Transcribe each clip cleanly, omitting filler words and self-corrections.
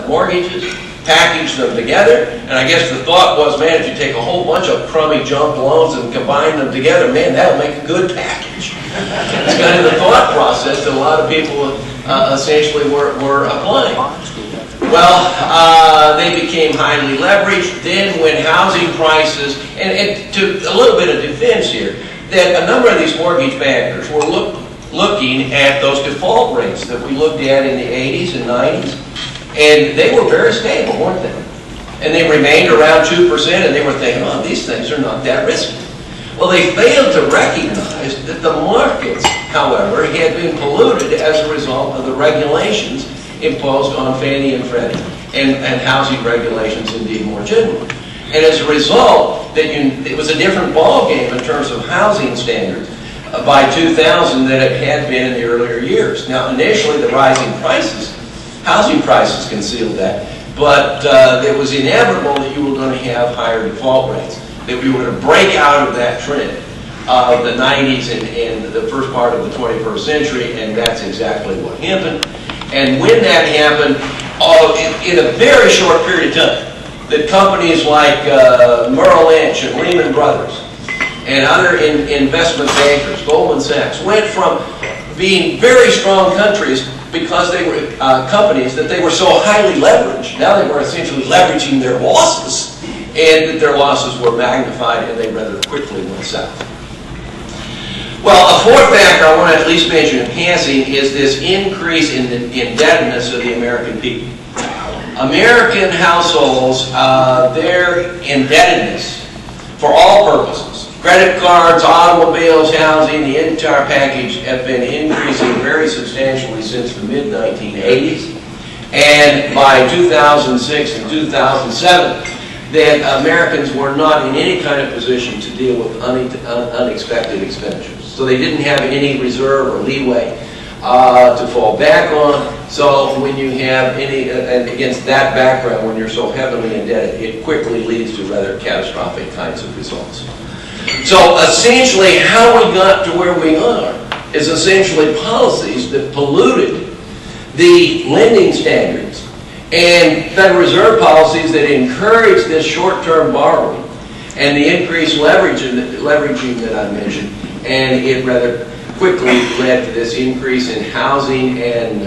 mortgages, package them together, and I guess the thought was, man, if you take a whole bunch of crummy junk loans and combine them together, man, that'll make a good package. It's kind of the thought process that a lot of people essentially were applying. Well, they became highly leveraged. Then when housing prices, and to a little bit of defense here, that a number of these mortgage bankers were looking at those default rates that we looked at in the 80s and 90s, and they were very stable, weren't they? And they remained around 2%, and they were thinking, oh, these things are not that risky. Well, they failed to recognize that the markets, however, had been polluted as a result of the regulations imposed on Fannie and Freddie, and housing regulations indeed more generally. And as a result, it was a different ballgame in terms of housing standards by 2000 than it had been in the earlier years. Now, initially, the rising prices, housing prices concealed that, but it was inevitable that you were going to have higher default rates, that we were going to break out of that trend of the 90s and the first part of the 21st century, and that's exactly what happened. And when that happened, in a very short period of time, that companies like Merrill Lynch and Lehman Brothers and other investment bankers, Goldman Sachs, went from being very strong countries because they were companies that they were so highly leveraged. Now they were essentially leveraging their losses, and that their losses were magnified, and they rather quickly went south. Well, a fourth factor I want to at least mention in passing is this increase in the indebtedness of the American people. American households, their indebtedness for all purposes, credit cards, automobiles, housing, the entire package, have been increasing very substantially since the mid-1980s. And by 2006 and 2007, that Americans were not in any kind of position to deal with unexpected expenditures. So they didn't have any reserve or leeway to fall back on. So when you have any, and against that background, when you're so heavily indebted, it quickly leads to rather catastrophic kinds of results. So essentially, how we got to where we are is essentially policies that polluted the lending standards and Federal Reserve policies that encouraged this short-term borrowing and the increased leveraging that I mentioned, and it rather quickly led to this increase in housing and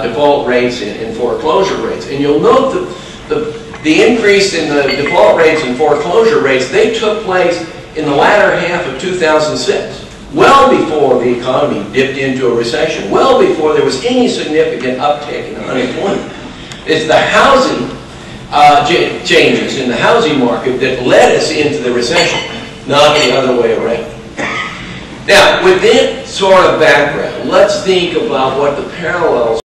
default rates and foreclosure rates. And you'll note that the increase in the default rates and foreclosure rates, they took place in the latter half of 2006, well before the economy dipped into a recession, well before there was any significant uptick in unemployment. It's the housing changes in the housing market that led us into the recession, not the other way around. Now, with that sort of background, let's think about what the parallels